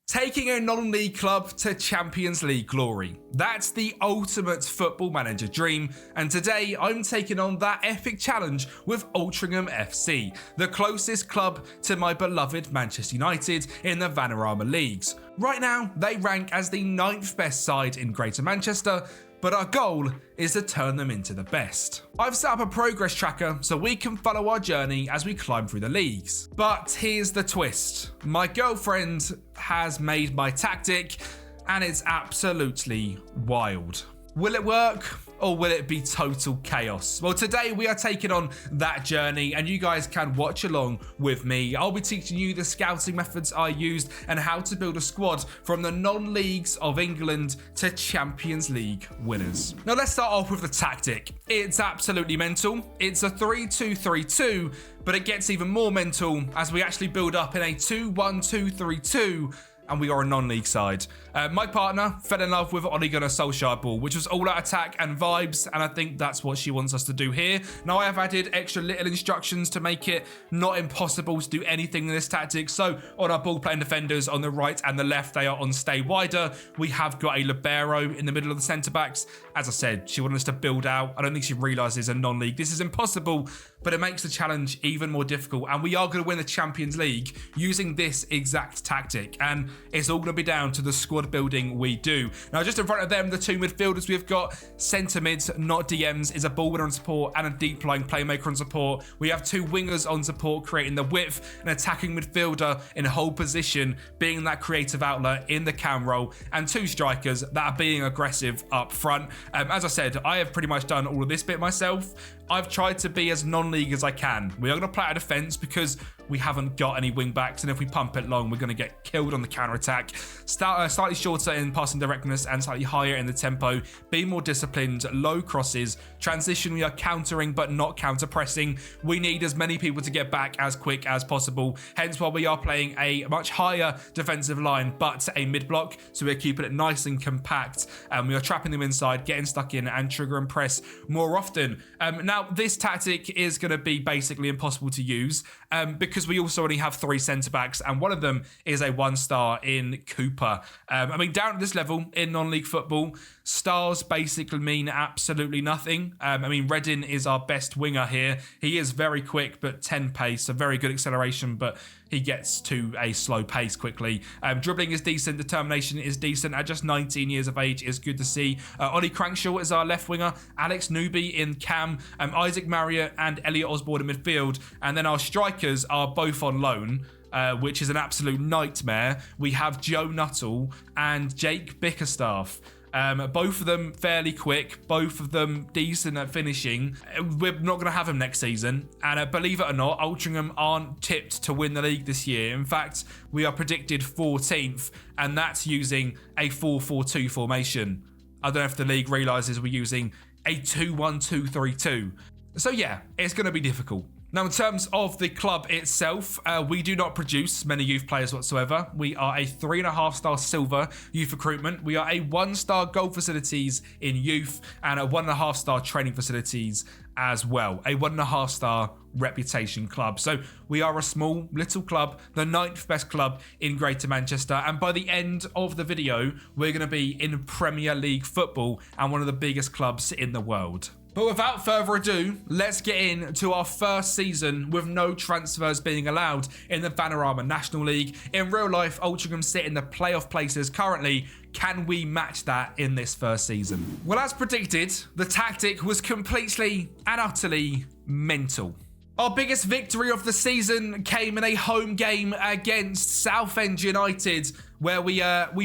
Taking a non-league club to Champions League glory. That's the ultimate football manager dream, and today I'm taking on that epic challenge with Altrincham FC, the closest club to my beloved Manchester United in the Vanarama leagues. Right now, they rank as the 9th best side in Greater Manchester, but our goal is to turn them into the best. I've set up a progress tracker so we can follow our journey as we climb through the leagues. But here's the twist. My girlfriend has made my tactic and it's absolutely wild. Will it work or will it be total chaos? Well, today we are taking on that journey and you guys can watch along with me. I'll be teaching you the scouting methods I used and how to build a squad from the non-leagues of England to Champions League winners. Now let's start off with the tactic. It's absolutely mental. It's a 3-2-3-2, but it gets even more mental as we actually build up in a 2-1-2-3-2 and we are a non-league side. My partner fell in love with Ole Gunnar Solskjaer ball, which was all out attack and vibes, and I think that's what she wants us to do here. Now I have added extra little instructions to make it not impossible to do anything in this tactic. So on our ball playing defenders on the right and the left, they are on stay wider. We have got a libero in the middle of the centre backs. As I said, she wanted us to build out. I don't think she realises a non-league this is impossible, but it makes the challenge even more difficult. And we are going to win the Champions League using this exact tactic. And it's all going to be down to the squad building we do. Now, just in front of them, the two midfielders we've got, centre mids, not DMs, is a ball winner on support and a deep lying playmaker on support. We have two wingers on support, creating the width, an attacking midfielder in hold position, being that creative outlet in the cam role, and two strikers that are being aggressive up front. As I said, I have pretty much done all of this bit myself. I've tried to be as non-league as I can. We are going to play out defence because we haven't got any wing backs, and if we pump it long, we're going to get killed on the counter-attack. Slightly shorter in passing directness and slightly higher in the tempo. Be more disciplined, low crosses. Transition, we are countering but not counter-pressing. We need as many people to get back as quick as possible. Hence why we are playing a much higher defensive line, but a mid-block, so we're keeping it nice and compact. And we are trapping them inside, getting stuck in, and trigger and press more often. Now, this tactic is going to be basically impossible to use because we also only have 3 centre-backs, and one of them is a 1-star in Cooper. I mean, down at this level in non-league football, stars basically mean absolutely nothing. I mean, Reddin is our best winger here. He is very quick, but 10 pace, a very good acceleration, but he gets to a slow pace quickly. Dribbling is decent, determination is decent. At just 19 years of age is good to see. Ollie Crankshaw is our left winger, Alex Newby in cam, Isaac Marriott and Elliot Osborne in midfield, and then our strikers are both on loan. Which is an absolute nightmare. We have Joe Nuttall and Jake Bickerstaff. Both of them fairly quick, both of them decent at finishing. We're not going to have them next season, and believe it or not, Altrincham aren't tipped to win the league this year. In fact, we are predicted 14th, and that's using a 4-4-2 formation. I don't know if the league realises we're using a 2-1-2-3-2. So yeah, it's going to be difficult. Now, in terms of the club itself, we do not produce many youth players whatsoever. We are a 3.5-star silver youth recruitment. We are a 1-star gold facilities in youth and a 1.5-star training facilities as well. A 1.5-star reputation club. So we are a small little club, the 9th best club in Greater Manchester. And by the end of the video, we're going to be in Premier League football and one of the biggest clubs in the world. But without further ado, let's get into our first season with no transfers being allowed in the Vanarama National League. In real life, Altrincham sit in the playoff places currently. Can we match that in this first season? Well, as predicted, the tactic was completely and utterly mental. Our biggest victory of the season came in a home game against Southend United, where we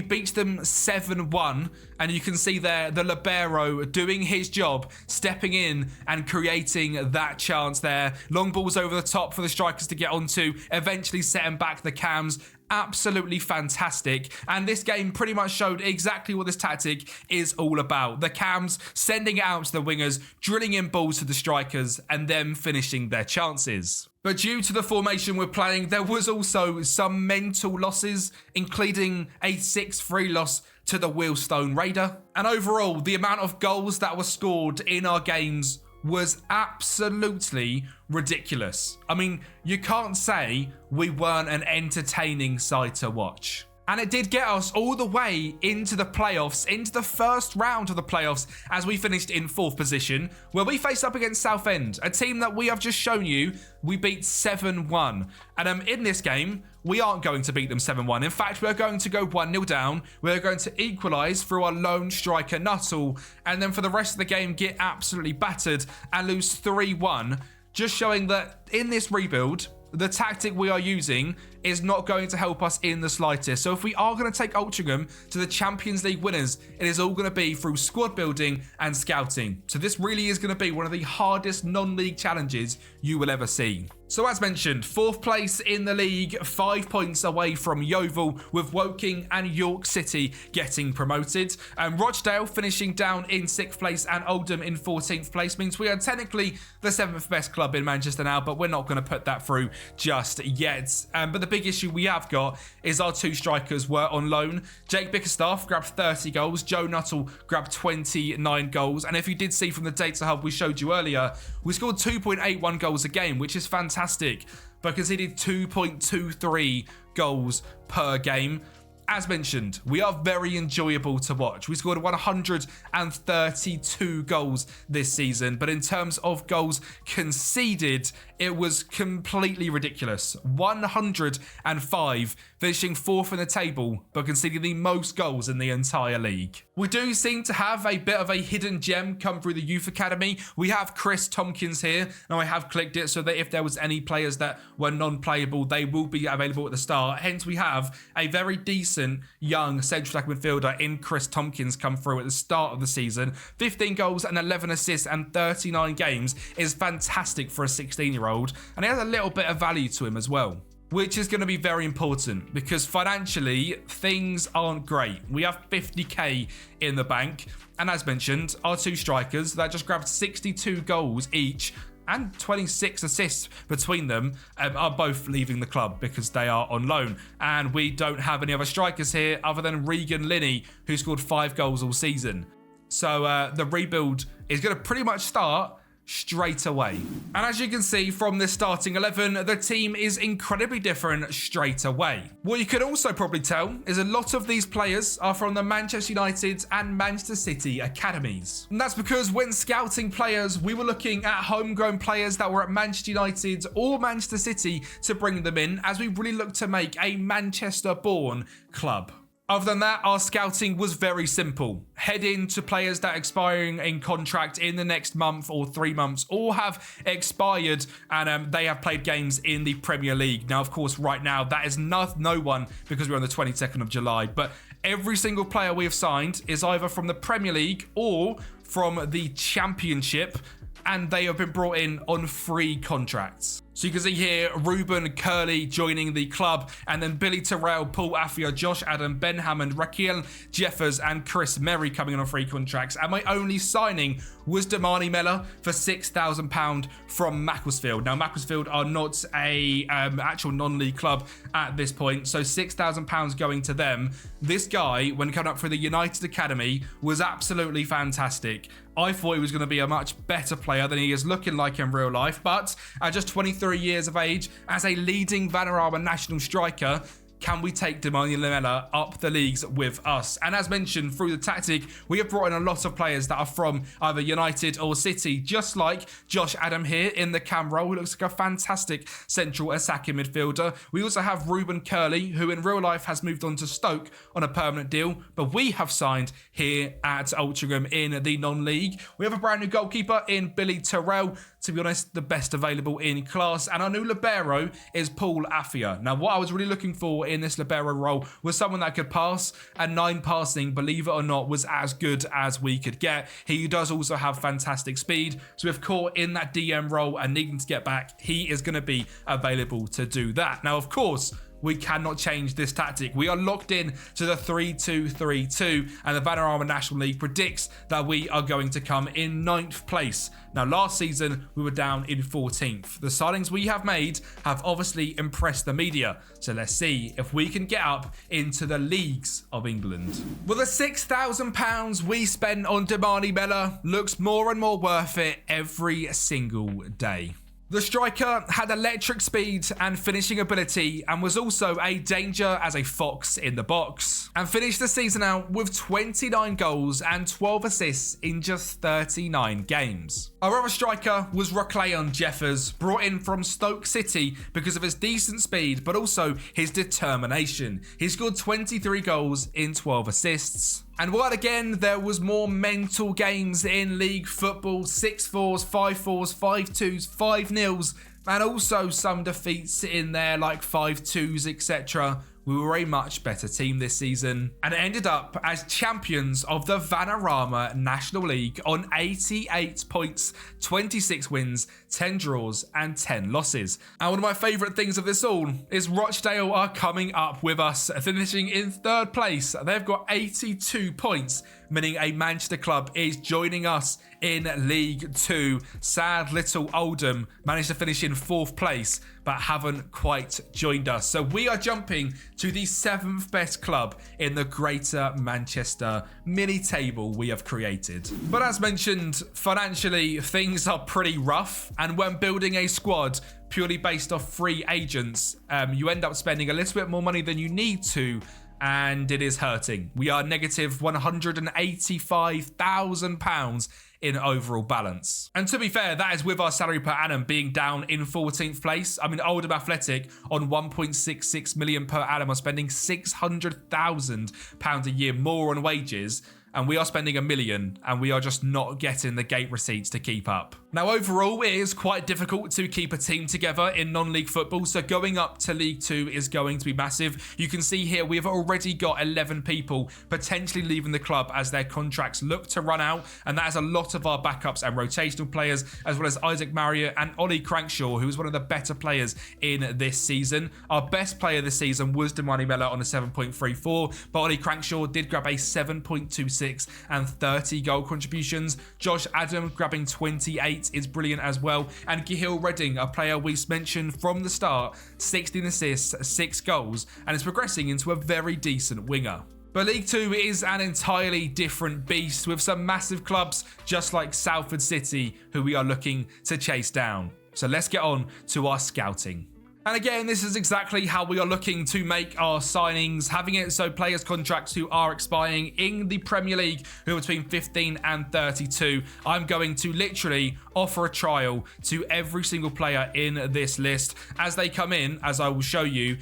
beat them 7-1, and you can see there the libero doing his job, stepping in and creating that chance there. Long balls over the top for the strikers to get onto, eventually setting back the cams. Absolutely fantastic, and this game pretty much showed exactly what this tactic is all about. The cams sending it out to the wingers, drilling in balls to the strikers, and them finishing their chances. But due to the formation we're playing, there was also some mental losses, including a 6-3 loss to the Wheelstone Raider. And overall, the amount of goals that were scored in our games was absolutely ridiculous. I mean, you can't say we weren't an entertaining side to watch. And it did get us all the way into the playoffs, into the first round of the playoffs, as we finished in 4th position, where we faced up against Southend, a team that we have just shown you we beat 7-1. And in this game, we aren't going to beat them 7-1. In fact, we're going to go 1-0 down. We're going to equalise through our lone striker, Nuttall, and then for the rest of the game, get absolutely battered and lose 3-1, just showing that in this rebuild, the tactic we are using is not going to help us in the slightest. So if we are going to take Altrincham to the Champions League winners, it is all going to be through squad building and scouting. So this really is going to be one of the hardest non-league challenges you will ever see. So as mentioned, 4th place in the league, 5 points away from Yeovil, with Woking and York City getting promoted. Rochdale finishing down in 6th place and Oldham in 14th place means we are technically the 7th best club in Manchester now, but we're not going to put that through just yet. But the big issue we have got is our 2 strikers were on loan. Jake Bickerstaff grabbed 30 goals, Joe Nuttall grabbed 29 goals, and if you did see from the data hub we showed you earlier, we scored 2.81 goals a game, which is fantastic, but conceded 2.23 goals per game. As mentioned, we are very enjoyable to watch. We scored 132 goals this season, but in terms of goals conceded, it was completely ridiculous. 105, finishing 4th in the table, but conceding the most goals in the entire league. We do seem to have a bit of a hidden gem come through the youth academy. We have Chris Tompkins here, and I have clicked it so that if there was any players that were non-playable, they will be available at the start. Hence, we have a very decent young central attack midfielder in Chris Tompkins come through at the start of the season. 15 goals and 11 assists and 39 games is fantastic for a 16-year-old, and he has a little bit of value to him as well, which is going to be very important because financially things aren't great. We have 50k in the bank, and as mentioned, our 2 strikers that just grabbed 62 goals each and 26 assists between them are both leaving the club because they are on loan. And we don't have any other strikers here other than Regan Linney, who scored 5 goals all season. So the rebuild is going to pretty much start straight away. And as you can see from this starting 11, the team is incredibly different straight away. What you can also probably tell is a lot of these players are from the Manchester United and Manchester City academies. And that's because when scouting players, we were looking at homegrown players that were at Manchester United or Manchester City to bring them in, as we really look to make a Manchester-born club. Other than that, our scouting was very simple. Head into players that are expiring in contract in the next month or 3 months or have expired and they have played games in the Premier League. Now, of course, right now, that is no one because we're on the 22nd of July. But every single player we have signed is either from the Premier League or from the Championship, and they have been brought in on free contracts. So you can see here, Ruben Curley joining the club, and then Billy Terrell, Paul Affia, Josh Adam, Ben Hammond, Raquel Jeffers, and Chris Merry coming on free contracts. And my only signing was Damani Mella for £6,000 from Macclesfield. Now, Macclesfield are not a actual non-league club at this point, so £6,000 going to them. This guy, when coming up through the United Academy, was absolutely fantastic. I thought he was going to be a much better player than he is looking like in real life, but at just 23 years of age, as a leading Vanarama national striker, can we take Damani Mella up the leagues with us? And as mentioned, through the tactic, we have brought in a lot of players that are from either United or City, just like Josh Adam here in the cam role, who looks like a fantastic central attacking midfielder. We also have Ruben Curley, who in real life has moved on to Stoke on a permanent deal, but we have signed here at Altrincham in the non-league. We have a brand new goalkeeper in Billy Terrell, to be honest, the best available in class. And our new libero is Paul Affia. Now, what I was really looking for in this libero role was someone that could pass, and 9 passing, believe it or not, was as good as we could get. He does also have fantastic speed, so if caught in that DM role and needing to get back, he is going to be available to do that. Now, of course, we cannot change this tactic. We are locked in to the 3-2-3-2, and the Vanarama National League predicts that we are going to come in 9th place. Now, last season, we were down in 14th. The signings we have made have obviously impressed the media, so let's see if we can get up into the leagues of England. Well, the £6,000 we spent on Damani Mella looks more and more worth it every single day. The striker had electric speed and finishing ability and was also a danger as a fox in the box, and finished the season out with 29 goals and 12 assists in just 39 games. Our other striker was Rocleon Jeffers, brought in from Stoke City because of his decent speed but also his determination. He scored 23 goals in 12 assists. And while again there was more mental games in league football, 6-4s, 5-4s, 5-2s, 5-0s, and also some defeats in there like 5-2s, etc., we were a much better team this season and ended up as champions of the Vanarama National League on 88 points, 26 wins, 10 draws and 10 losses. And one of my favourite things of this all is Rochdale are coming up with us, finishing in third place. They've got 82 points, meaning a Manchester club is joining us in League 2. Sad little Oldham managed to finish in fourth place, but haven't quite joined us. So we are jumping to the 7th best club in the Greater Manchester mini table we have created. But as mentioned, financially, things are pretty rough. And when building a squad purely based off free agents, you end up spending a little bit more money than you need to, and it is hurting. We are negative £185,000 in overall balance. And to be fair, that is with our salary per annum being down in 14th place. I mean, Oldham Athletic on 1.66 million per annum are spending £600,000 a year more on wages, and we are spending $1 million, and we are just not getting the gate receipts to keep up. Now, overall, it is quite difficult to keep a team together in non-league football, so going up to League 2 is going to be massive. You can see here we have already got 11 people potentially leaving the club as their contracts look to run out, and that is a lot of our backups and rotational players, as well as Isaac Marriott and Ollie Crankshaw, who is one of the better players in this season. Our best player this season was Damani Mella on a 7.34, but Ollie Crankshaw did grab a 7.26 and 30 goal contributions. Josh Adam grabbing 28 is brilliant as well. And Gihil Redding, a player we've mentioned from the start, 16 assists, 6 goals, and is progressing into a very decent winger. But League 2 is an entirely different beast with some massive clubs just like Salford City who we are looking to chase down. So let's get on to our scouting. And again, this is exactly how we are looking to make our signings, having it so players' contracts who are expiring in the Premier League, who are between 15 and 32, I'm going to literally offer a trial to every single player in this list. As they come in, as I will show you,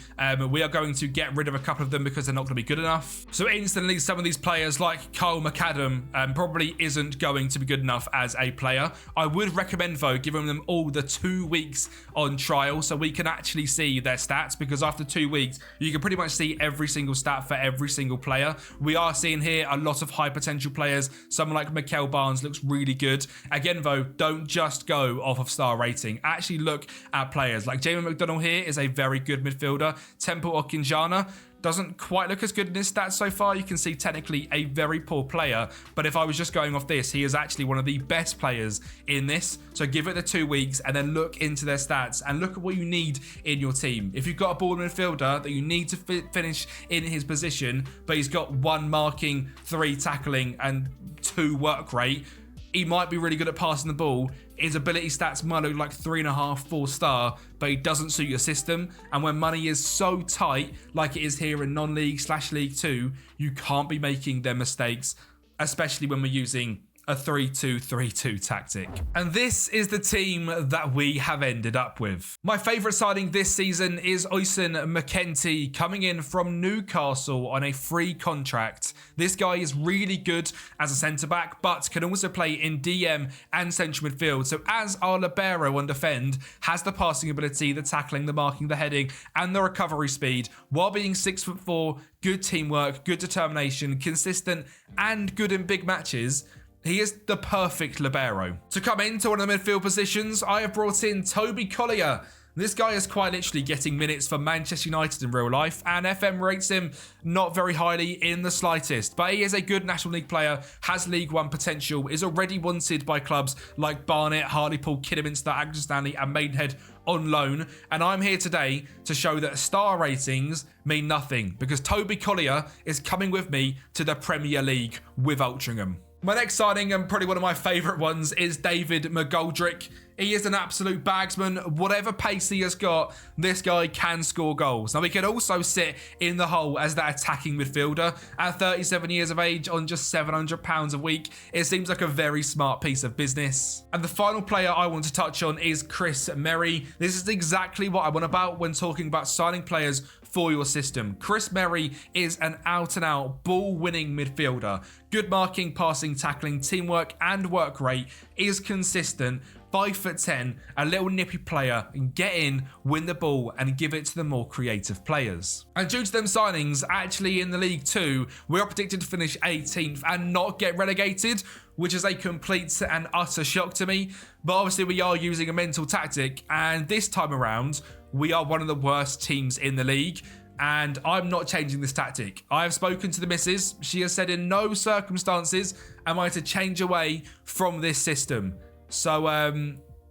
we are going to get rid of a couple of them because they're not going to be good enough. So instantly, some of these players like Kyle McAdam probably isn't going to be good enough as a player. I would recommend, though, giving them all the 2 weeks on trial so we can actually see their stats, because after 2 weeks you can pretty much see every single stat for every single player. We are seeing here a lot of high potential players. Someone like Mikel Barnes looks really good. Again though, don't just go off of star rating. Actually look at players like Jamie McDonald. Here is a very good midfielder. Temple Okinjana doesn't quite look as good in his stats so far. You can see technically a very poor player, but if I was just going off this, he is actually one of the best players in this. So give it the 2 weeks and then look into their stats and look at what you need in your team. If you've got a ball midfielder that you need to finish in his position, but he's got 1 marking, 3 tackling and 2 work rate, he might be really good at passing the ball. His ability stats might look like 3.5, 4 star, but he doesn't suit your system. And when money is so tight, like it is here in non-league / League 2, you can't be making them mistakes, especially when we're using a 3-2-3-2 tactic. And this is the team that we have ended up with. My favourite signing this season is Oisin McKenty, coming in from Newcastle on a free contract. This guy is really good as a centre-back, but can also play in DM and central midfield. So as our libero on defend, has the passing ability, the tackling, the marking, the heading, and the recovery speed, while being 6'4", good teamwork, good determination, consistent, and good in big matches. He is the perfect libero. To come into one of the midfield positions, I have brought in Toby Collier. This guy is quite literally getting minutes for Manchester United in real life, and FM rates him not very highly in the slightest. But he is a good National League player, has League One potential, is already wanted by clubs like Barnet, Hartlepool, Kidderminster, Accrington Stanley and Maidenhead on loan. And I'm here today to show that star ratings mean nothing, because Toby Collier is coming with me to the Premier League with Altrincham. My next signing, and probably one of my favourite ones, is David McGoldrick. He is an absolute bagsman. Whatever pace he has got, this guy can score goals. Now, he can also sit in the hole as that attacking midfielder. At 37 years of age, on just £700 a week, it seems like a very smart piece of business. And the final player I want to touch on is Chris Merry. This is exactly what I'm on about when talking about signing players for your system. Chris Merry is an out-and-out ball-winning midfielder. Good marking, passing, tackling, teamwork, and work rate, is consistent, 5'10", a little nippy player, and get in, win the ball, and give it to the more creative players. And due to them signings, actually in the League 2, we are predicted to finish 18th and not get relegated, which is a complete and utter shock to me. But obviously we are using a mental tactic, and this time around, we are one of the worst teams in the league. And I'm not changing this tactic. I have spoken to the missus. She has said in no circumstances am I to change away from this system. So,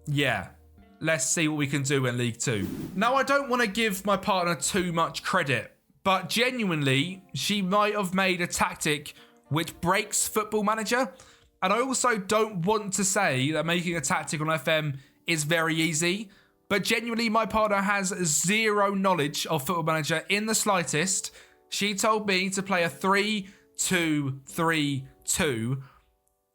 yeah, let's see what we can do in League 2. Now, I don't want to give my partner too much credit, but genuinely, she might have made a tactic which breaks Football Manager. And I also don't want to say that making a tactic on FM is very easy, but genuinely, my partner has zero knowledge of Football Manager in the slightest. She told me to play a 3-2-3-2.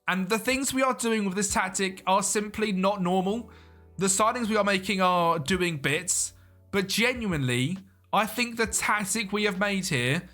And the things we are doing with this tactic are simply not normal. The signings we are making are doing bits, but genuinely, I think the tactic we have made here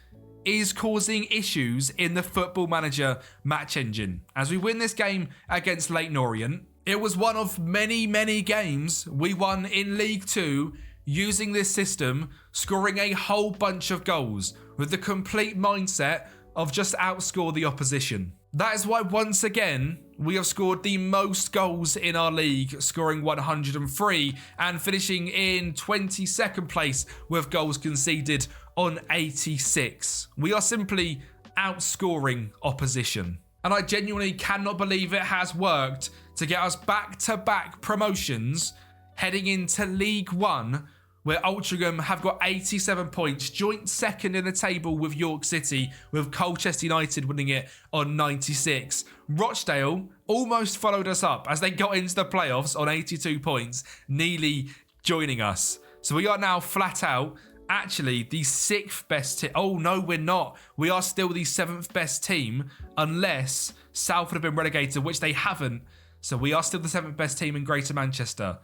is causing issues in the Football Manager match engine. As we win this game against Leyton Orient, it was one of many, many games we won in League 2 using this system, scoring a whole bunch of goals with the complete mindset of just outscore the opposition. That is why, once again, we have scored the most goals in our league, scoring 103 and finishing in 22nd place with goals conceded on 86. We are simply outscoring opposition. And I genuinely cannot believe it has worked to get us back-to-back promotions heading into League 1, where Altrincham have got 87 points, joint second in the table with York City, with Colchester United winning it on 96. Rochdale almost followed us up as they got into the playoffs on 82 points, nearly joining us. So we are now flat out actually the 6th best team. Oh no, we're not. We are still the 7th best team, unless South would have been relegated, which they haven't. So we are still the 7th best team in Greater Manchester.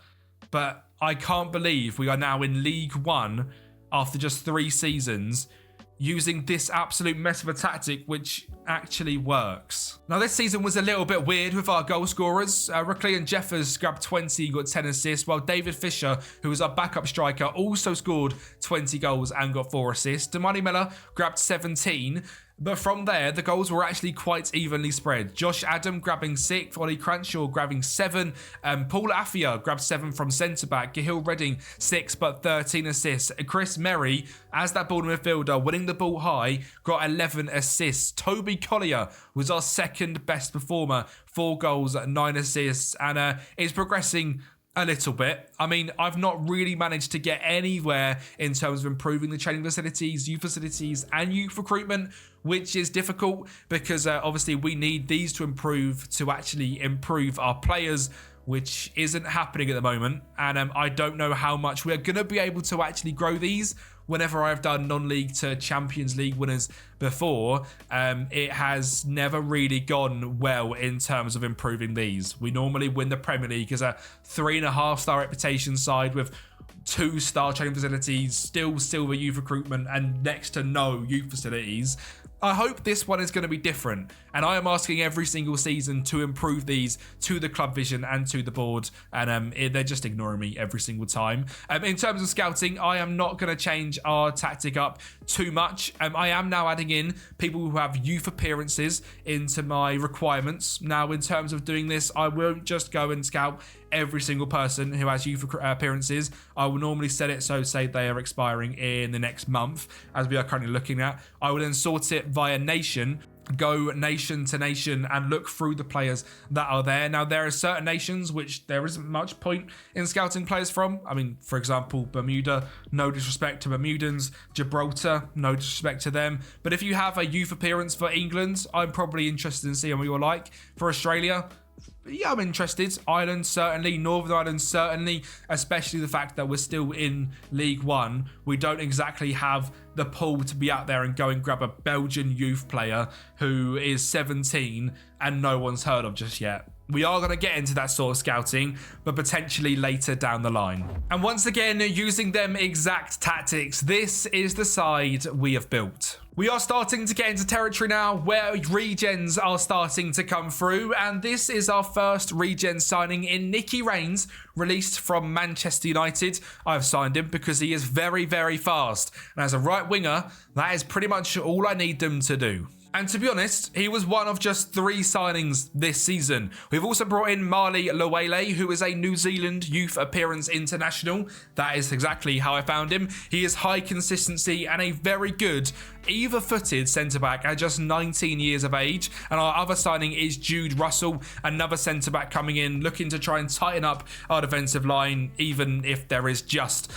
But I can't believe we are now in League 1 after just 3 seasons using this absolute mess of a tactic which actually works. Now, this season was a little bit weird with our goal scorers. Rickley and Jeffers grabbed 20, got 10 assists, while David Fisher, who was our backup striker, also scored 20 goals and got 4 assists. Damani Miller grabbed 17. But from there, the goals were actually quite evenly spread. Josh Adam grabbing 6, Ollie Cranshaw grabbing 7, Paul Affia grabbed 7 from centre-back, Gahil Redding 6 but 13 assists. Chris Merry, as that ball midfielder, winning the ball high, got 11 assists. Toby Collier was our second best performer, 4 goals, 9 assists, and is progressing a little bit. I mean, I've not really managed to get anywhere in terms of improving the training facilities, youth facilities, and youth recruitment, which is difficult because obviously we need these to improve to actually improve our players, which isn't happening at the moment. And I don't know how much we're going to be able to actually grow these. Whenever I've done non-league to Champions League winners before, it has never really gone well in terms of improving these. We normally win the Premier League as a 3.5-star reputation side with 2-star training facilities, still silver youth recruitment, and next to no youth facilities. I hope this one is going to be different, and I am asking every single season to improve these to the club vision and to the board, and they're just ignoring me every single time. In terms of scouting, I am not going to change our tactic up too much. I am now adding in people who have youth appearances into my requirements. Now, in terms of doing this, I won't just go and scout every single person who has youth appearances. I will normally set it so, say they are expiring in the next month, as we are currently looking at. I will then sort it via nation go nation to nation and look through the players that are there. Now, there are certain nations which there isn't much point in scouting players from. I mean, for example, Bermuda, no disrespect to Bermudans. Gibraltar, no disrespect to them. But if you have a youth appearance for England, I'm probably interested in seeing what you're like. For Australia, yeah, I'm interested. Ireland, certainly. Northern Ireland, certainly. Especially the fact that we're still in League One. We don't exactly have the pull to be out there and go and grab a Belgian youth player who is 17 and no one's heard of just yet. We are going to get into that sort of scouting, but potentially later down the line. And once again, using them exact tactics, this is the side we have built. We are starting to get into territory now where regens are starting to come through, and this is our first regen signing in Nicky Rains, released from Manchester United. I've signed him because he is very, very fast, and as a right winger, that is pretty much all I need them to do. And to be honest, he was one of just 3 signings this season. We've also brought in Marley Lowele, who is a New Zealand Youth Appearance International. That is exactly how I found him. He is high consistency and a very good either-footed centre-back at just 19 years of age. And our other signing is Jude Russell, another centre-back coming in, looking to try and tighten up our defensive line, even if there is just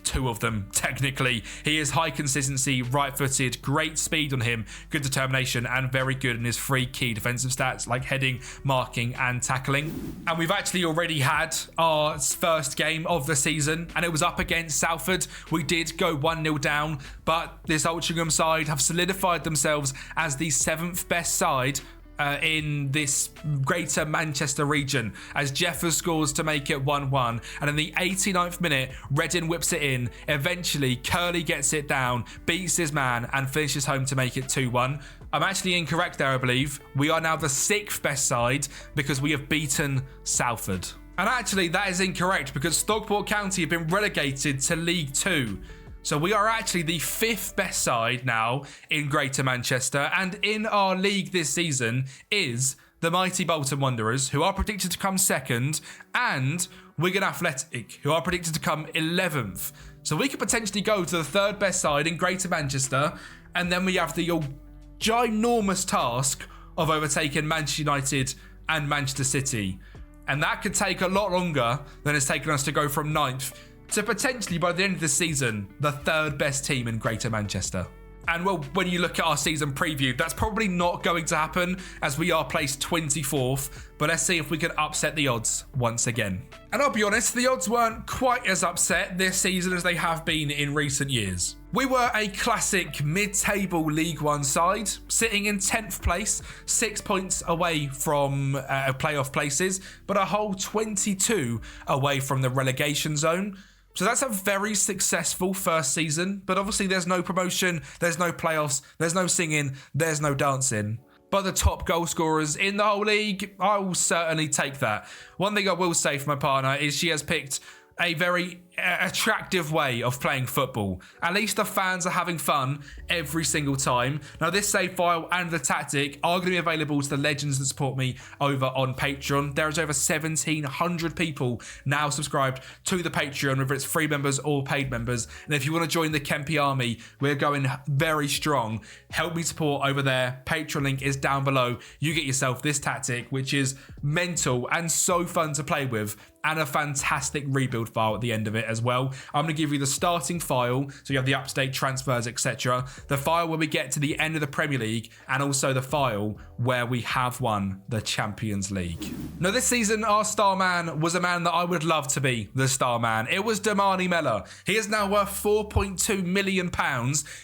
2 of them, technically. He is high consistency, right-footed, great speed on him, good determination, and very good in his 3 key defensive stats like heading, marking, and tackling. And we've actually already had our first game of the season, and it was up against Salford. We did go 1-0 down, but this Altrincham side have solidified themselves as the 7th best side in this greater Manchester region, as Jeffers scores to make it 1-1, and in the 89th minute Reading whips it in. Eventually Curley gets it down, beats his man, and finishes home to make it 2-1. I'm actually incorrect there, I believe. We are now the 6th best side because we have beaten Salford. And actually that is incorrect because Stockport County have been relegated to League 2. So we are actually the 5th best side now in Greater Manchester, and in our league this season is the mighty Bolton Wanderers, who are predicted to come 2nd, and Wigan Athletic, who are predicted to come 11th. So we could potentially go to the 3rd best side in Greater Manchester, and then we have the ginormous task of overtaking Manchester United and Manchester City. And that could take a lot longer than it's taken us to go from 9th to potentially, by the end of the season, the 3rd best team in Greater Manchester. And well, when you look at our season preview, that's probably not going to happen as we are placed 24th. But let's see if we can upset the odds once again. And I'll be honest, the odds weren't quite as upset this season as they have been in recent years. We were a classic mid-table League One side, sitting in 10th place, 6 points away from playoff places, but a whole 22 away from the relegation zone. So that's a very successful first season, but obviously there's no promotion, there's no playoffs, there's no singing, there's no dancing. But the top goal scorers in the whole league, I will certainly take that. One thing I will say for my partner is she has picked a very attractive way of playing football. At least the fans are having fun every single time. Now, this save file and the tactic are going to be available to the legends that support me over on Patreon. There is over 1,700 people now subscribed to the Patreon, whether it's free members or paid members. And if you want to join the Kempi army, we're going very strong. Help me support over there. Patreon link is down below. You get yourself this tactic, which is mental and so fun to play with, and a fantastic rebuild file at the end of it as well. I'm going to give you the starting file, so you have the up-to-date transfers, etc. The file where we get to the end of the Premier League, and also the file where we have won the Champions League. Now, this season, our star man was a man that I would love to be the star man. It was Damani Mellor. He is now worth £4.2 million.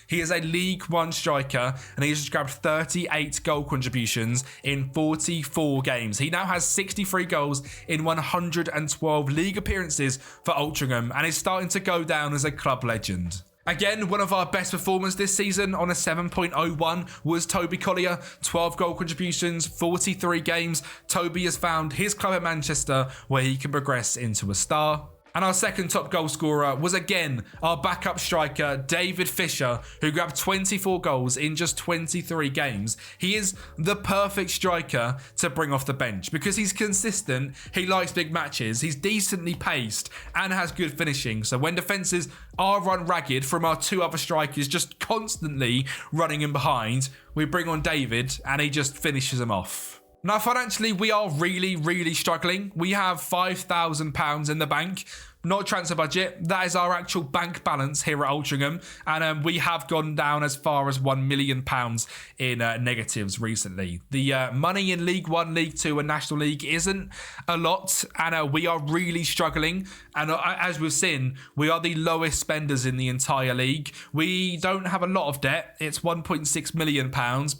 He is a League One striker, and he has just grabbed 38 goal contributions in 44 games. He now has 63 goals in 112 league appearances for Altrincham, and is starting to go down as a club legend. Again, one of our best performers this season on a 7.01 was Toby Collier. 12 goal contributions, 43 games. Toby has found his club at Manchester where he can progress into a star. And our second top goal scorer was again our backup striker, David Fisher, who grabbed 24 goals in just 23 games. He is the perfect striker to bring off the bench because he's consistent, he likes big matches, he's decently paced and has good finishing. So when defences are run ragged from our two other strikers just constantly running in behind, we bring on David and he just finishes them off. Now, financially, we are really struggling. We have £5,000 in the bank, not transfer budget. That is our actual bank balance here at Altrincham. And we have gone down as far as £1 million in negatives recently. The money in League One, League Two and National League isn't a lot. And we are really struggling. And as we've seen, we are the lowest spenders in the entire league. We don't have a lot of debt. It's £1.6 million,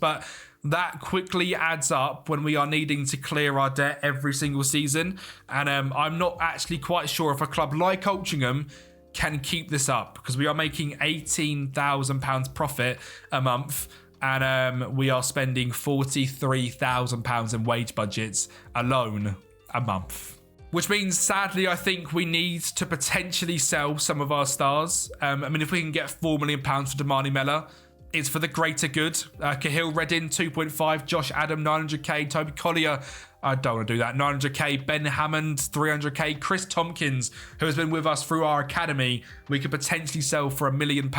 but that quickly adds up when we are needing to clear our debt every single season. And I'm not actually quite sure if a club like Altrincham can keep this up because we are making £18,000 profit a month and we are spending £43,000 in wage budgets alone a month. Which means, sadly, I think we need to potentially sell some of our stars. If we can get £4 million for Damani Mella, it's for the greater good. Cahill Reddin, 2.5. Josh Adam, 900k. Toby Collier, I don't want to do that, 900k. Ben Hammond, 300k. Chris Tompkins, who has been with us through our academy, we could potentially sell for £1 million.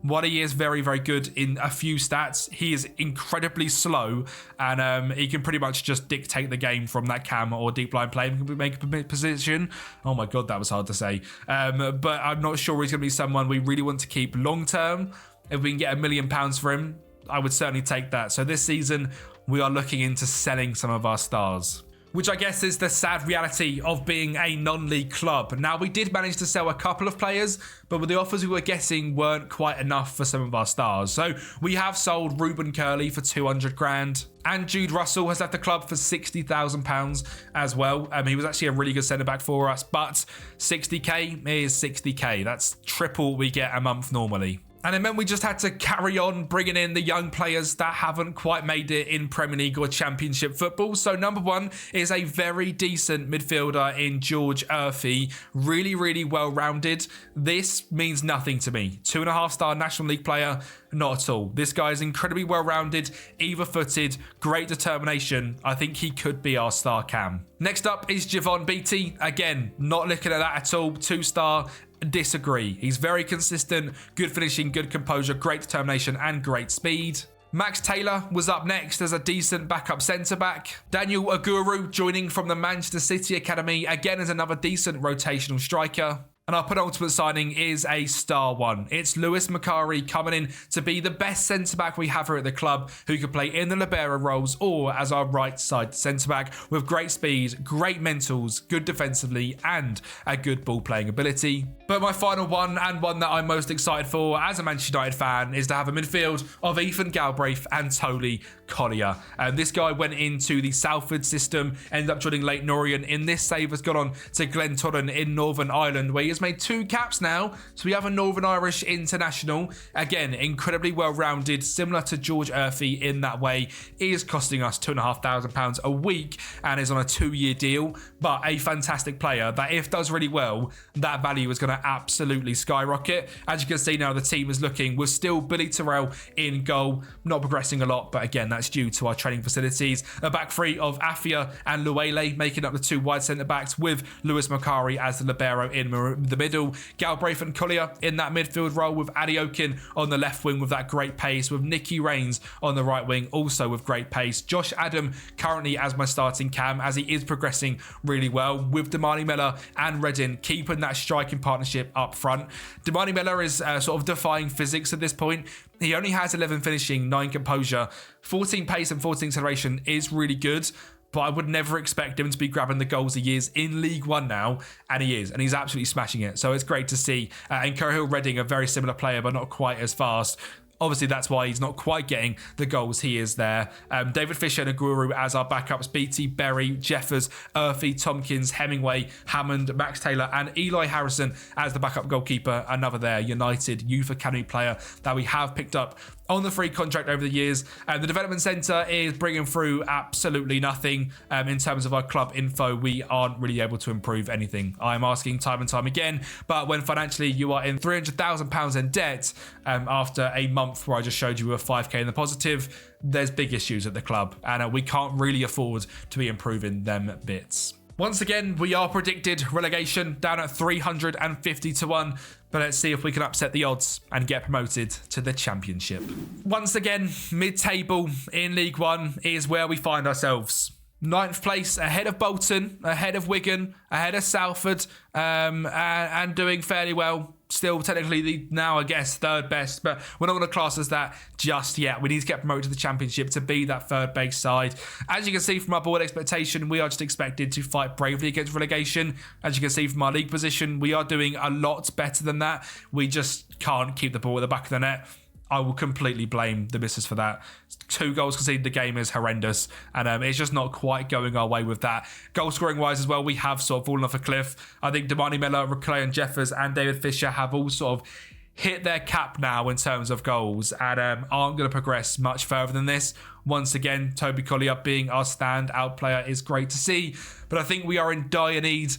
While he is very good in a few stats, he is incredibly slow and he can pretty much just dictate the game from that cam or deep line play and make a position. Oh my God, that was hard to say. But I'm not sure he's going to be someone we really want to keep long term. If we can get £1 million for him, I would certainly take that. So this season, we are looking into selling some of our stars, which I guess is the sad reality of being a non-league club. Now, we did manage to sell a couple of players, but with the offers we were getting weren't quite enough for some of our stars. So we have sold Ruben Curley for 200 grand. And Jude Russell has left the club for £60,000 as well. He was actually a really good centre-back for us, but 60k is 60k. That's triple we get a month normally. And it meant we just had to carry on bringing in the young players that haven't quite made it in Premier League or Championship football. So number one is a very decent midfielder in George Urphy. Really well-rounded. This means nothing to me. 2.5-star National League player, not at all. This guy is incredibly well-rounded, either-footed, great determination. I think he could be our star cam. Next up is Javon Beattie. Again, not looking at that at all. 2-star. Disagree. He's very consistent, good finishing, good composure, great determination and great speed. Max Taylor was up next as a decent backup centre-back. Daniel Aguru joining from the Manchester City Academy, again as another decent rotational striker. And our penultimate signing is a star one. It's Lewis Macari coming in to be the best centre-back we have here at the club, who can play in the libero roles or as our right side centre-back with great speed, great mentals, good defensively and a good ball playing ability. But my final one, and one that I'm most excited for as a Manchester United fan, is to have a midfield of Ethan Galbraith and Toby Collier. This guy went into the Salford system, ended up joining Leyton Orient. In this save has gone on to Glentoran in Northern Ireland, where he has made 2 caps now. So we have a Northern Irish international. Again, incredibly well-rounded, similar to George Urphy in that way. He is costing us £2,500 a week and is on a 2-year deal, but a fantastic player that, if does really well, that value is going to absolutely skyrocket. As you can see now, the team is looking with still Billy Terrell in goal, not progressing a lot, but again, that's due to our training facilities. A back three of Afia and Luele making up the 2 wide centre-backs, with Lewis Macari as the libero in the middle. Galbraith and Collier in that midfield role, with Adeokin on the left wing with that great pace, with Nicky Rains on the right wing also with great pace. Josh Adam currently as my starting cam, as he is progressing really well, with Damani Mella and Reddin keeping that striking partnership up front. Damani Mella is sort of defying physics at this point. He only has 11 finishing, 9 composure, 14 pace and 14 acceleration is really good, but I would never expect him to be grabbing the goals he is in League One now, and he is, and he's absolutely smashing it. So it's great to see. And Cahill Redding, a very similar player, but not quite as fast. Obviously, that's why he's not quite getting the goals he is there. David Fisher and Aguru as our backups. Beattie, Berry, Jeffers, Urphy, Tompkins, Hemingway, Hammond, Max Taylor and Eli Harrison as the backup goalkeeper. Another there, United Youth Academy player that we have picked up on the free contract over the years. The development centre is bringing through absolutely nothing. In terms of our club info, we aren't really able to improve anything. I'm asking time and time again, but when financially you are in £300,000 in debt after a month where I just showed you a 5k in the positive, there's big issues at the club, and we can't really afford to be improving them bits. Once again, we are predicted relegation down at 350 to 1, but let's see if we can upset the odds and get promoted to the Championship. Once again, mid-table in League One is where we find ourselves. 9th place, ahead of Bolton, ahead of Wigan, ahead of Salford, and doing fairly well. Still technically now, I guess, third best, but we're not going to class as that just yet. We need to get promoted to the Championship to be that third base side. As you can see from our board expectation, we are just expected to fight bravely against relegation. As you can see from our league position, we are doing a lot better than that. We just can't keep the ball at the back of the net. I will completely blame the misses for that. 2 goals conceded the game is horrendous, and it's just not quite going our way with that. Goal scoring wise as well, we have sort of fallen off a cliff. I think Damani Miller, Reclayan Jeffers and David Fisher have all sort of hit their cap now in terms of goals, and aren't going to progress much further than this. Once again, Toby Collier being our standout player is great to see, but I think we are in dire need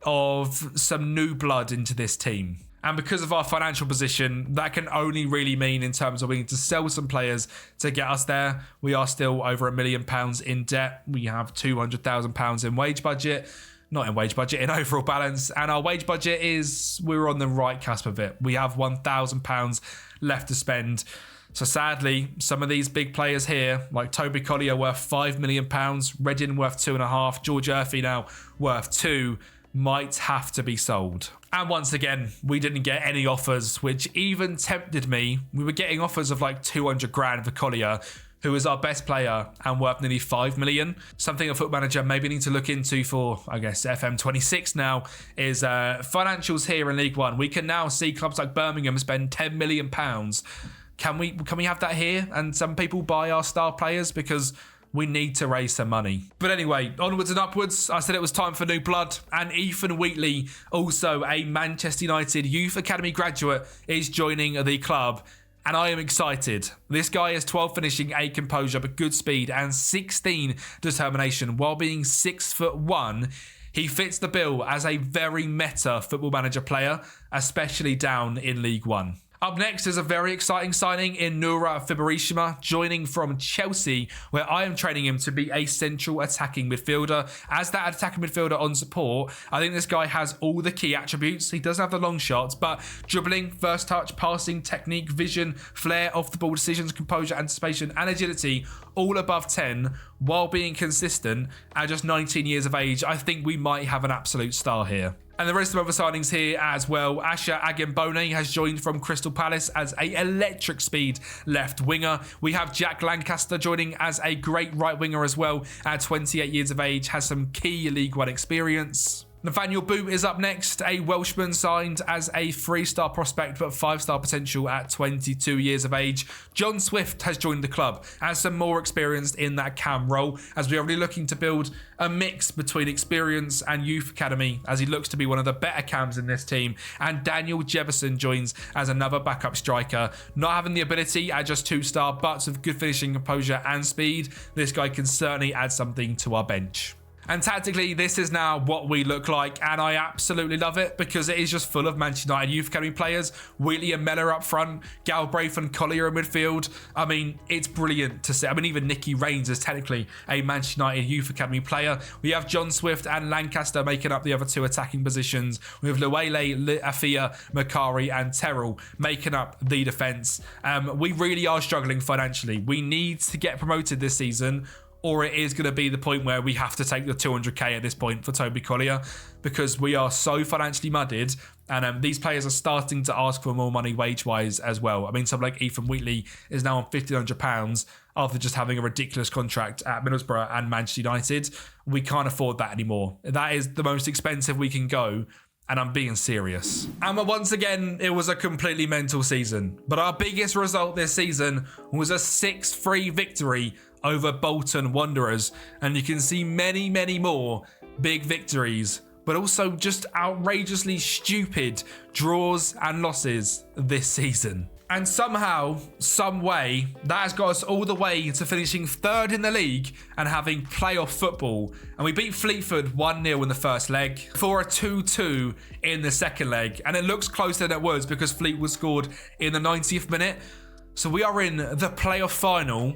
of some new blood into this team. And because of our financial position, that can only really mean in terms of we need to sell some players to get us there. We are still over £1 million in debt. We have £200,000 in wage budget. Not in wage budget, in overall balance. And our wage budget we're on the right cusp of it. We have £1,000 left to spend. So sadly, some of these big players here, like Toby Collier worth £5 million, Reddin worth 2.5, George Murphy now worth 2, might have to be sold. And once again, we didn't get any offers, which even tempted me. We were getting offers of like 200 grand for Collier, who is our best player and worth nearly 5 million. Something a foot manager maybe need to look into for, I guess, FM26 now is financials here in League One. We can now see clubs like Birmingham spend £10 million. Can we have that here? And some people buy our star players because we need to raise some money. But anyway, onwards and upwards. I said it was time for new blood. And Ethan Wheatley, also a Manchester United Youth Academy graduate, is joining the club. And I am excited. This guy has 12 finishing, 8 composure, but good speed and 16 determination while being 6'1". He fits the bill as a very meta football manager player, especially down in League One. Up next is a very exciting signing in Nura Fibarishima, joining from Chelsea, where I am training him to be a central attacking midfielder. As that attacking midfielder on support, I think this guy has all the key attributes. He doesn't have the long shots, but dribbling, first touch, passing, technique, vision, flair, off the ball decisions, composure, anticipation, and agility, all above 10, while being consistent at just 19 years of age. I think we might have an absolute star here. And there is some other signings here as well. Asher Agimbone has joined from Crystal Palace as a electric speed left winger. We have Jack Lancaster joining as a great right winger as well. At 28 years of age, has some key League One experience. Nathaniel Boot is up next, a Welshman signed as a 3-star prospect but 5-star potential at 22 years of age. John Swift has joined the club as some more experienced in that cam role, as we are really looking to build a mix between experience and youth academy, as he looks to be one of the better cams in this team. And Daniel Jefferson joins as another backup striker, not having the ability at just 2-star, but with good finishing, composure and speed. This guy can certainly add something to our bench. And tactically, this is now what we look like, and I absolutely love it because it is just full of Manchester United Youth Academy players. Wheatley and Mellor up front, Galbraith and Collier in midfield. I mean, it's brilliant to see. I mean, even Nicky Raines is technically a Manchester United Youth Academy player. We have John Swift and Lancaster making up the other 2 attacking positions. We have Luele, Afia, Makari and Terrell making up the defence. We really are struggling financially. We need to get promoted this season, or it is going to be the point where we have to take the 200k at this point for Toby Collier, because we are so financially muddied, and these players are starting to ask for more money wage-wise as well. I mean, someone like Ethan Wheatley is now on £1,500 after just having a ridiculous contract at Middlesbrough and Manchester United. We can't afford that anymore. That is the most expensive we can go, and I'm being serious. And once again, it was a completely mental season. But our biggest result this season was a 6-3 victory over Bolton Wanderers. And you can see many, many more big victories, but also just outrageously stupid draws and losses this season. And somehow, some way, that has got us all the way to finishing third in the league and having playoff football. And we beat Fleetwood 1-0 in the first leg for a 2-2 in the second leg. And it looks closer than it was because Fleetwood scored in the 90th minute. So we are in the playoff final.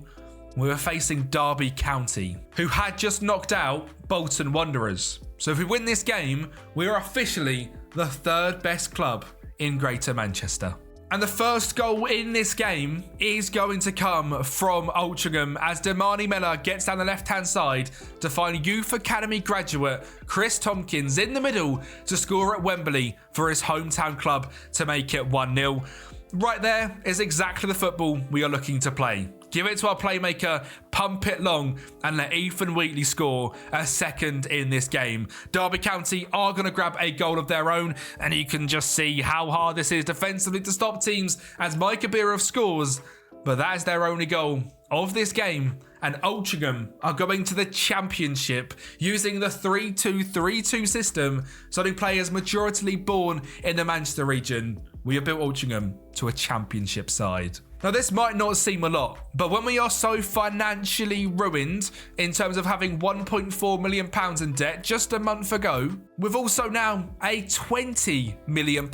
We were facing Derby County, who had just knocked out Bolton Wanderers. So if we win this game, we are officially the third best club in Greater Manchester. And the first goal in this game is going to come from Altrincham as Damani Miller gets down the left-hand side to find Youth Academy graduate Chris Tompkins in the middle to score at Wembley for his hometown club to make it 1-0. Right there is exactly the football we are looking to play. Give it to our playmaker, pump it long, and let Ethan Wheatley score a second in this game. Derby County are going to grab a goal of their own, and you can just see how hard this is defensively to stop teams as Micah Birov scores. But that is their only goal of this game, and Altrincham are going to the Championship using the 3-2-3-2 system, starting players majoritarily born in the Manchester region. We have built Altrincham to a Championship side. Now, this might not seem a lot, but when we are so financially ruined in terms of having £1.4 million in debt just a month ago, we've also now a £20 million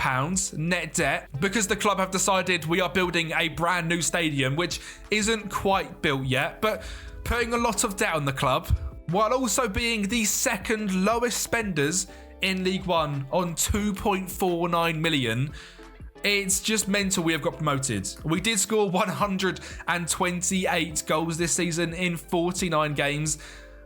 net debt because the club have decided we are building a brand new stadium, which isn't quite built yet, but putting a lot of debt on the club, while also being the second lowest spenders in League One on 2.49 million. It's just mental we have got promoted. We did score 128 goals this season in 49 games.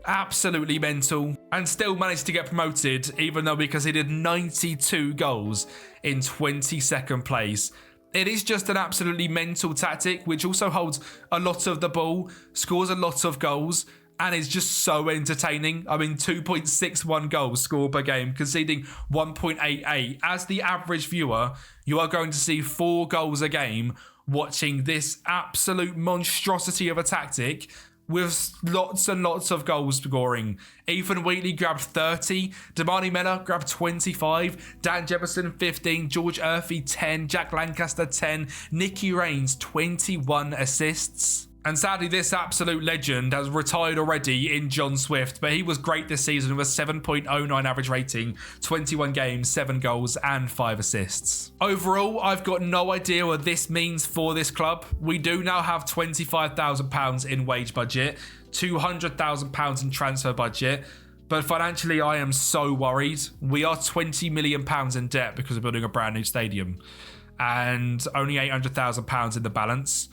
Absolutely mental. And still managed to get promoted, even though we conceded 92 goals in 22nd place. It is just an absolutely mental tactic, which also holds a lot of the ball, scores a lot of goals, and is just so entertaining. I mean, 2.61 goals scored per game, conceding 1.88. As the average viewer, you are going to see 4 goals a game watching this absolute monstrosity of a tactic with lots and lots of goals scoring. Ethan Wheatley grabbed 30, Damani Miller grabbed 25, Dan Jefferson 15, George Urphy 10, Jack Lancaster 10, Nicky Rains 21 assists. And sadly, this absolute legend has retired already in John Swift, but he was great this season with a 7.09 average rating, 21 games, 7 goals and 5 assists. Overall, I've got no idea what this means for this club. We do now have £25,000 in wage budget, £200,000 in transfer budget, but financially I am so worried. We are £20 million in debt because we're building a brand new stadium and only £800,000 in the balance.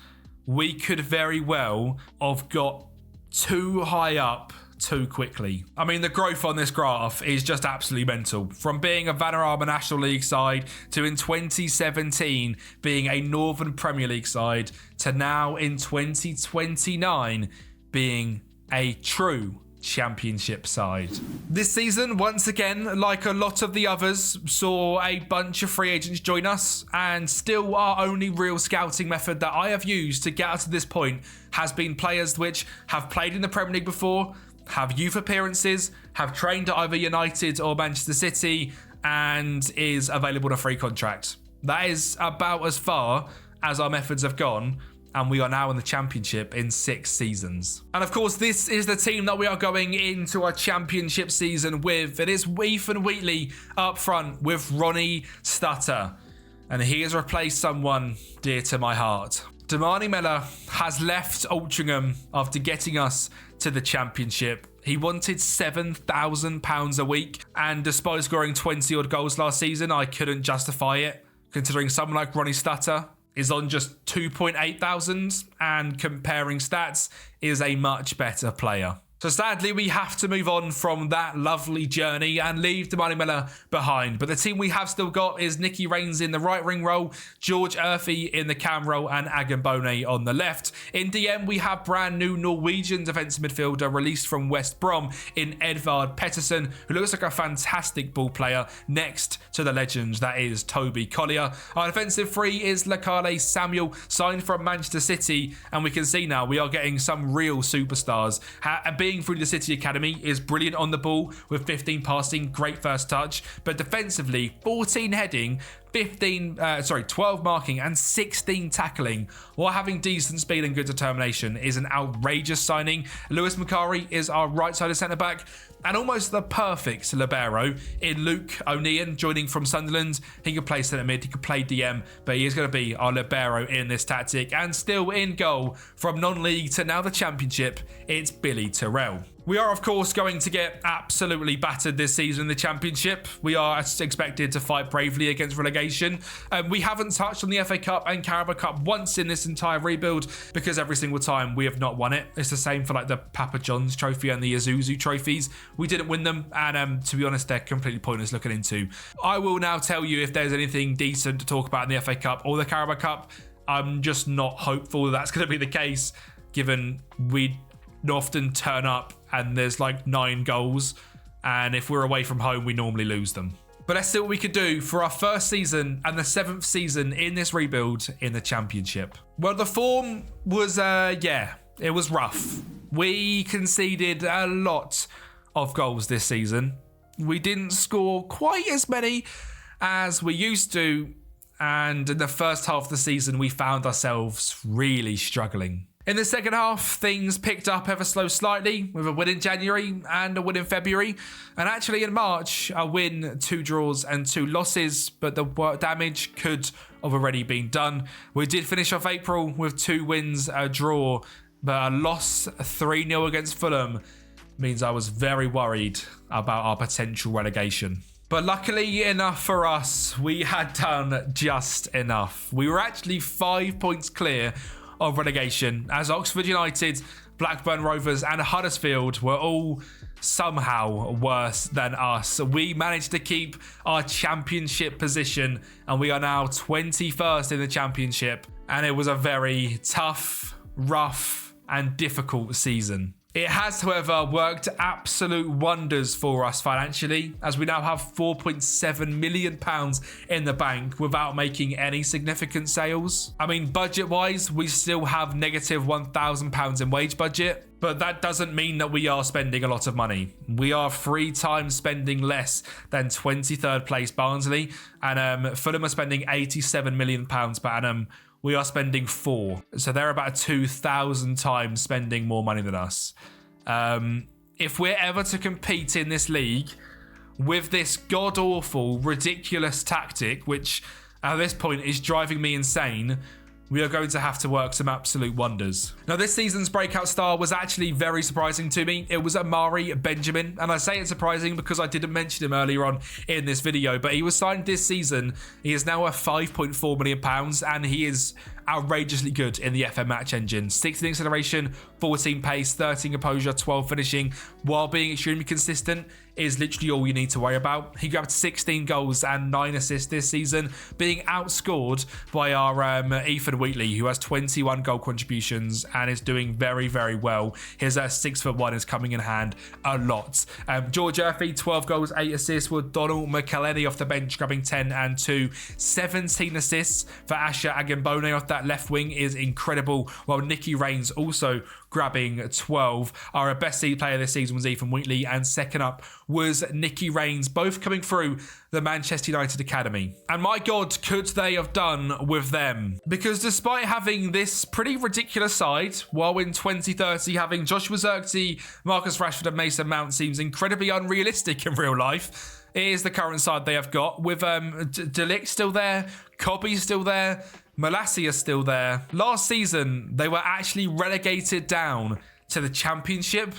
We could very well have got too high up too quickly. I mean, the growth on this graph is just absolutely mental. From being a Vanarama National League side to in 2017 being a Northern Premier League side to now in 2029 being a true Championship side. This season, once again, like a lot of the others, saw a bunch of free agents join us, and still our only real scouting method that I have used to get us to this point has been players which have played in the Premier League before, have youth appearances, have trained at either United or Manchester City, and is available on a free contract. That is about as far as our methods have gone, and we are now in the Championship in 6 seasons. And of course, this is the team that we are going into our Championship season with. It is Ethan Wheatley up front with Ronnie Stutter. And he has replaced someone dear to my heart. Damani Miller has left Altrincham after getting us to the Championship. He wanted £7,000 a week, and despite scoring 20 odd goals last season, I couldn't justify it, considering someone like Ronnie Stutter is on just 2.8 thousand, and comparing stats is a much better player. So sadly, we have to move on from that lovely journey and leave Damani Miller behind. But the team we have still got is Nicky Rains in the right wing role, George Urphy in the cam role, and Agambone on the left. In DM, we have brand new Norwegian defensive midfielder released from West Brom in Edvard Petterson, who looks like a fantastic ball player next to the legend that is Toby Collier. Our defensive three is Lakale Samuel, signed from Manchester City, and we can see now we are getting some real superstars. Being through the City Academy is brilliant on the ball with 15 passing, great first touch, but defensively 14 heading, 12 marking and 16 tackling, while having decent speed and good determination is an outrageous signing. Lewis Macari is our right-sided centre-back, and almost the perfect libero in Luke O'Neill, joining from Sunderland. He can play centre mid, he can play DM, but he is going to be our libero in this tactic. And still in goal from non-league to now the Championship, it's Billy Terrell. We are, of course, going to get absolutely battered this season in the Championship. We are expected to fight bravely against relegation. We haven't touched on the FA Cup and Carabao Cup once in this entire rebuild because every single time we have not won it. It's the same for like the Papa John's trophy and the Isuzu trophies. We didn't win them, and to be honest, they're completely pointless looking into. I will now tell you if there's anything decent to talk about in the FA Cup or the Carabao Cup. I'm just not hopeful that's going to be the case, given we often turn up and there's like 9 goals, and if we're away from home we normally lose them. But let's see what we could do for our first season and the 7th season in this rebuild in the Championship. Well, the form was it was rough. We conceded a lot of goals this season. We didn't score quite as many as we used to, and in the first half of the season we found ourselves really struggling. In the second half, things picked up ever so slightly with a win in January and a win in February. And actually in March, a win, 2 draws and 2 losses, but the damage could have already been done. We did finish off April with 2 wins, a draw, but a loss 3-0 against Fulham means I was very worried about our potential relegation. But luckily enough for us, we had done just enough. We were actually 5 points clear of relegation, as Oxford United, Blackburn Rovers and Huddersfield were all somehow worse than us. We managed to keep our Championship position, and we are now 21st in the Championship, and it was a very tough, rough and difficult season. It has, however, worked absolute wonders for us financially, as we now have £4.7 million in the bank without making any significant sales. I mean, budget-wise, we still have negative £1,000 in wage budget, but that doesn't mean that we are spending a lot of money. We are 3 times spending less than 23rd place Barnsley, and Fulham are spending £87 million per annum. We are spending 4. So they're about 2,000 times spending more money than us. If we're ever to compete in this league with this god-awful, ridiculous tactic, which at this point is driving me insane, we are going to have to work some absolute wonders. Now, this season's breakout star was actually very surprising to me. It was Amari Benjamin, and I say it's surprising because I didn't mention him earlier on in this video, but he was signed this season. He is now worth £5.4 million, and he is outrageously good in the FM match engine. 16 acceleration, 14 pace, 13 composure, 12 finishing, while being extremely consistent is literally all you need to worry about. He grabbed 16 goals and 9 assists this season, being outscored by our Ethan Wheatley, who has 21 goal contributions and is doing very, very well. His 6'1" is coming in hand a lot. George Urphy, 12 goals, 8 assists, with Donald McElhenney off the bench grabbing 10 and 2. 17 assists for Asher Agembone off that left wing is incredible, while Nicky Raines also grabbing 12. Our best player this season was Ethan Wheatley, and second up was Nicky Raines, both coming through the Manchester United Academy. And my God, could they have done with them? Because despite having this pretty ridiculous side, while in 2030 having Joshua Zirkzee, Marcus Rashford and Mason Mount seems incredibly unrealistic in real life, it is the current side they have got, with De Ligt still there, Kobby still there, Malacia still there. Last season, they were actually relegated down to the Championship.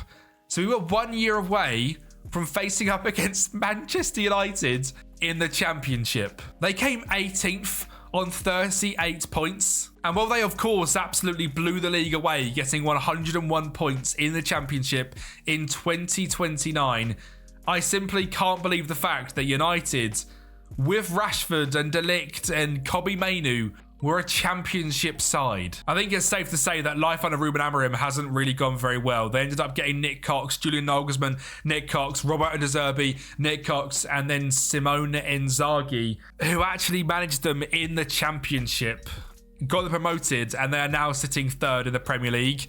So we were 1 year away from facing up against Manchester United in the Championship. They came 18th on 38 points. And while they, of course, absolutely blew the league away, getting 101 points in the Championship in 2029, I simply can't believe the fact that United, with Rashford and De Ligt and Kobby Mainoo, we're a Championship side. I think it's safe to say that life under Ruben Amorim hasn't really gone very well. They ended up getting Nick Cox, Julian Nagelsmann, Nick Cox, Roberto De Zerbi, Nick Cox, and then Simone Inzaghi, who actually managed them in the Championship, got them promoted, and they are now sitting 3rd in the Premier League.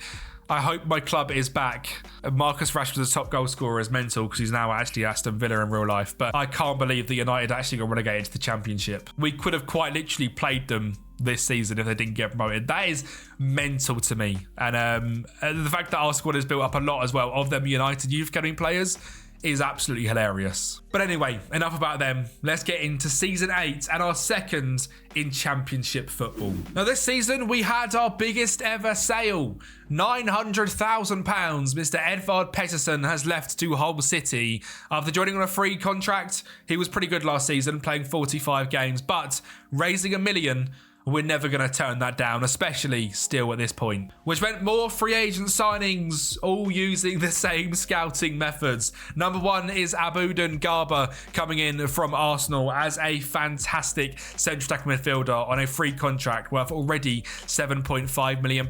I hope my club is back. Marcus Rashford's top goal scorer is mental because he's now actually Aston Villa in real life. But I can't believe that United actually got relegated to the Championship. We could have quite literally played them this season if they didn't get promoted. That is mental to me. And the fact that our squad is built up a lot as well of them United youth academy players is absolutely hilarious. But anyway, enough about them. Let's get into season 8 and our second in Championship football. Now this season we had our biggest ever sale. £900,000. Mr. Edvard Pettersson has left to Hull City. After joining on a free contract, he was pretty good last season, playing 45 games, but raising £1 million, we're never going to turn that down, especially still at this point. Which meant more free agent signings, all using the same scouting methods. Number 1 is Aboudan Garba coming in from Arsenal as a fantastic central attacking midfielder on a free contract worth already £7.5 million.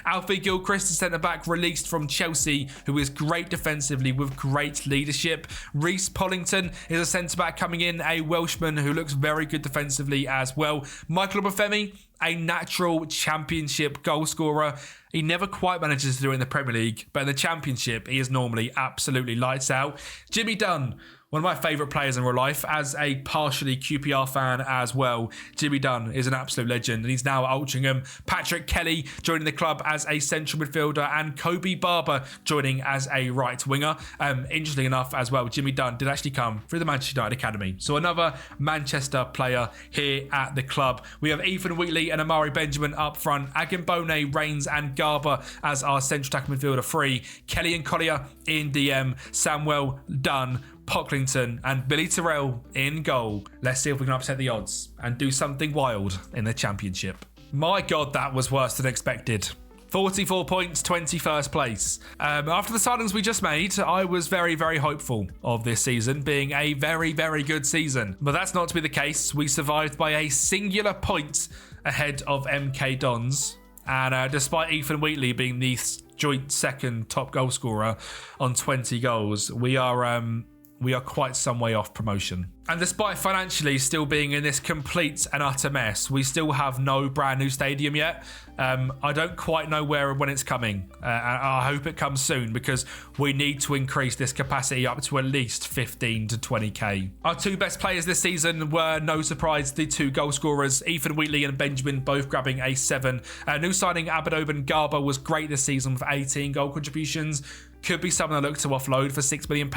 Alfie Gilchrist, a centre-back released from Chelsea, who is great defensively with great leadership. Reece Pollington is a centre-back coming in, a Welshman who looks very good defensively as well. Michael Obafemi, a natural Championship goal scorer. He never quite manages to do it in the Premier League, but in the Championship, he is normally absolutely lights out. Jimmy Dunn, one of my favourite players in real life, as a partially QPR fan as well. Jimmy Dunn is an absolute legend, and he's now at Altrincham. Patrick Kelly joining the club as a central midfielder, and Kobe Barber joining as a right winger. Interestingly enough as well, Jimmy Dunn did actually come through the Manchester United Academy. So another Manchester player here at the club. We have Ethan Wheatley and Amari Benjamin up front. Agimbone, Rains and Garber as our central attacking midfielder free. Kelly and Collier in DM. Samuel Dunn, Pocklington and Billy Terrell in goal. Let's see if we can upset the odds and do something wild in the Championship. My God, that was worse than expected. 44 points, 21st place. After the signings we just made, I was very, very hopeful of this season being a very, very good season. But that's not to be the case. We survived by a singular point ahead of MK Dons. And despite Ethan Wheatley being the joint second top goal scorer on 20 goals, we are quite some way off promotion. And despite financially still being in this complete and utter mess, we still have no brand new stadium yet. I don't quite know where and when it's coming. I hope it comes soon because we need to increase this capacity up to at least 15 to 20k. Our two best players this season were, no surprise, the two goal scorers, Ethan Wheatley and Benjamin, both grabbing a 7. New signing Abidoban Garba was great this season with 18 goal contributions. Could be someone I look to offload for £6 million.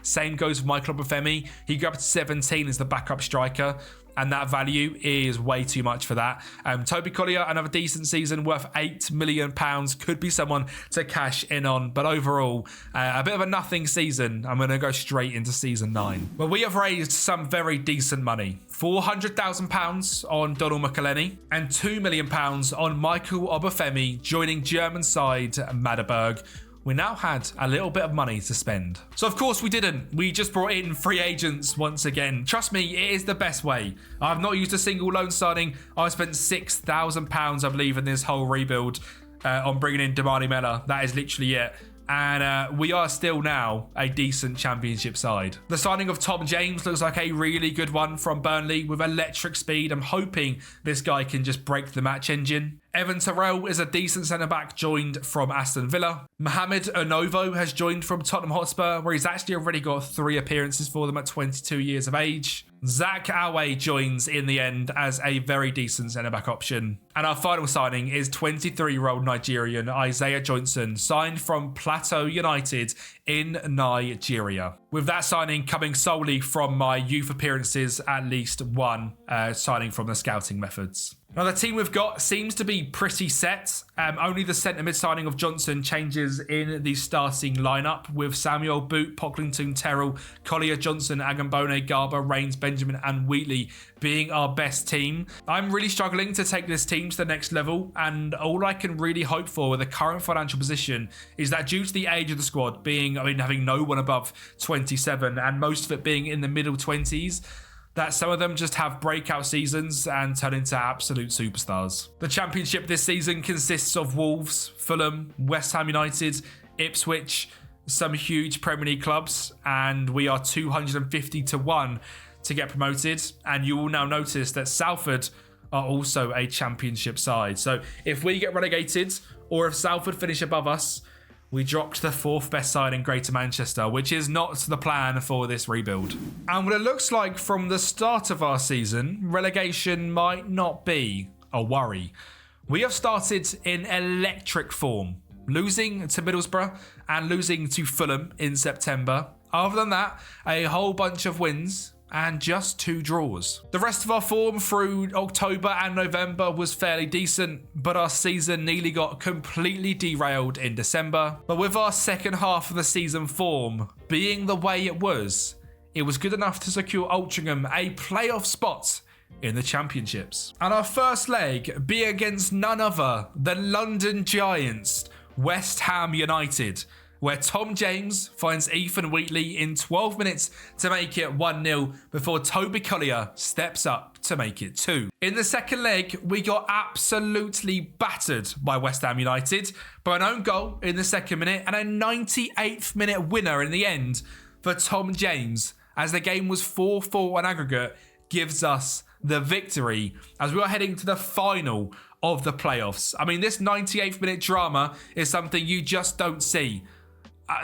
Same goes with Michael Obafemi. He grabbed 17 as the backup striker, and that value is way too much for that. Toby Collier, another decent season worth £8 million. Could be someone to cash in on, but overall, a bit of a nothing season. I'm going to go straight into season 9. Well, we have raised some very decent money. £400,000 on Donald McElhenney and £2 million on Michael Obafemi joining German side Magdeburg. We now had a little bit of money to spend. So of course we didn't. We just brought in free agents once again. Trust me, it is the best way. I've not used a single loan signing. I spent £6,000, I believe, in this whole rebuild on bringing in Damani Mella. That is literally it. And we are still now a decent Championship side. The signing of Tom James looks like a really good one from Burnley with electric speed. I'm hoping this guy can just break the match engine. Evan Terrell is a decent centre-back joined from Aston Villa. Mohamed Onovo has joined from Tottenham Hotspur, where he's actually already got 3 appearances for them at 22 years of age. Zach Awe joins in the end as a very decent centre-back option. And our final signing is 23-year-old Nigerian Isaiah Johnson, signed from Plateau United in Nigeria. With that signing coming solely from my youth appearances, at least one signing from the scouting methods. Now, the team we've got seems to be pretty set. Only the centre mid signing of Johnson changes in the starting lineup, with Samuel, Boot, Pocklington, Terrell, Collier, Johnson, Agambone, Garber, Rains, Benjamin and Wheatley being our best team. I'm really struggling to take this team to the next level, and all I can really hope for with the current financial position is that due to the age of the squad being, having no one above 27 and most of it being in the middle 20s, that some of them just have breakout seasons and turn into absolute superstars. The Championship this season consists of Wolves, Fulham, West Ham United, Ipswich, some huge Premier League clubs, and we are 250 to 1 to get promoted. And you will now notice that Salford are also a Championship side. So if we get relegated, or if Salford finish above us, we dropped to the 4th best side in Greater Manchester, which is not the plan for this rebuild. And what it looks like from the start of our season, relegation might not be a worry. We have started in electric form, losing to Middlesbrough and losing to Fulham in September. Other than that, a whole bunch of wins and just 2 draws. The rest of our form through October and November was fairly decent, but our season nearly got completely derailed in December. But with our second half of the season form being the way it was good enough to secure Altrincham a playoff spot in the championships. And our first leg be against none other than London Giants, West Ham United, where Tom James finds Ethan Wheatley in 12 minutes to make it 1-0 before Toby Collier steps up to make it 2. In the second leg, we got absolutely battered by West Ham United by an own goal in the second minute and a 98th minute winner in the end for Tom James, as the game was 4-4 on aggregate, gives us the victory as we are heading to the final of the playoffs. I mean, this 98th minute drama is something you just don't see.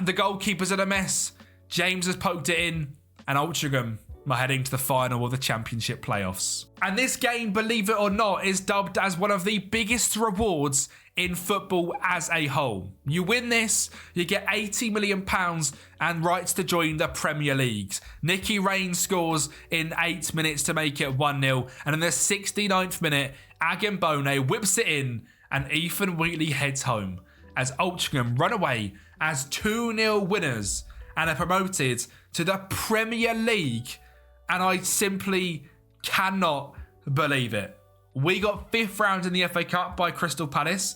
The goalkeeper's in a mess. James has poked it in, and Altrincham are heading to the final of the championship playoffs. And this game, believe it or not, is dubbed as one of the biggest rewards in football as a whole. You win this, you get £80 million and rights to join the Premier League. Nicky Raines scores in 8 minutes to make it 1-0, and in the 69th minute, Agimbone whips it in, and Ethan Wheatley heads home as Altrincham run away as 2-0 winners and are promoted to the Premier League. And I simply cannot believe it. We got 5th round in the FA Cup by Crystal Palace,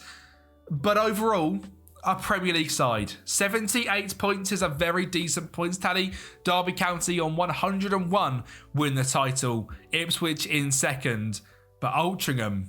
but overall, a Premier League side. 78 points is a very decent points tally. Derby County on 101 win the title. Ipswich in second, but Altrincham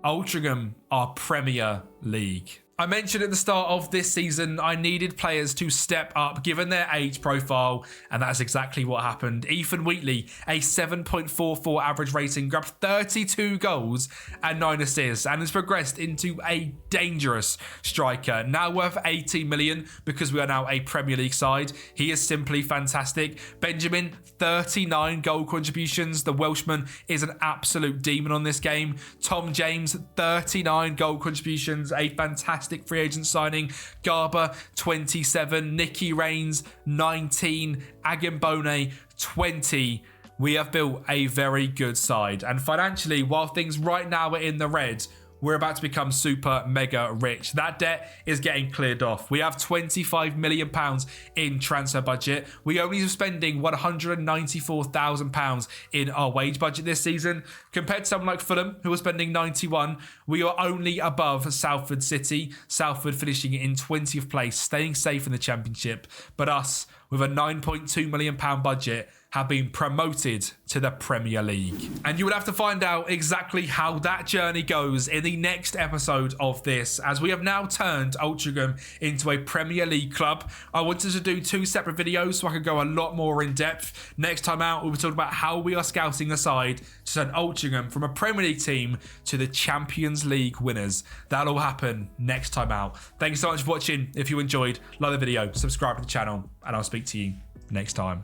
are Premier League. I mentioned at the start of this season, I needed players to step up given their age profile, and that's exactly what happened. Ethan Wheatley, a 7.44 average rating, grabbed 32 goals and 9 assists, and has progressed into a dangerous striker. Now worth 18 million because we are now a Premier League side. He is simply fantastic. Benjamin, 39 goal contributions. The Welshman is an absolute demon on this game. Tom James, 39 goal contributions, a fantastic free agent signing. Garber, 27. Nicky Raines, 19. Agimbone, 20. We have built a very good side. And financially, while things right now are in the red, we're about to become super mega rich. That debt is getting cleared off. We have £25 million in transfer budget. We only are spending £194,000 in our wage budget this season. Compared to someone like Fulham, who are spending 91, we are only above Salford City. Salford finishing in 20th place, staying safe in the championship. But us, with a £9.2 million budget, have been promoted to the Premier League. And you will have to find out exactly how that journey goes in the next episode of this, as we have now turned Altrincham into a Premier League club. I wanted to do 2 separate videos so I could go a lot more in depth. Next time out, we'll be talking about how we are scouting the side to turn Altrincham from a Premier League team to the Champions League winners. That'll all happen next time out. Thank you so much for watching. If you enjoyed, like the video, subscribe to the channel, and I'll speak to you next time.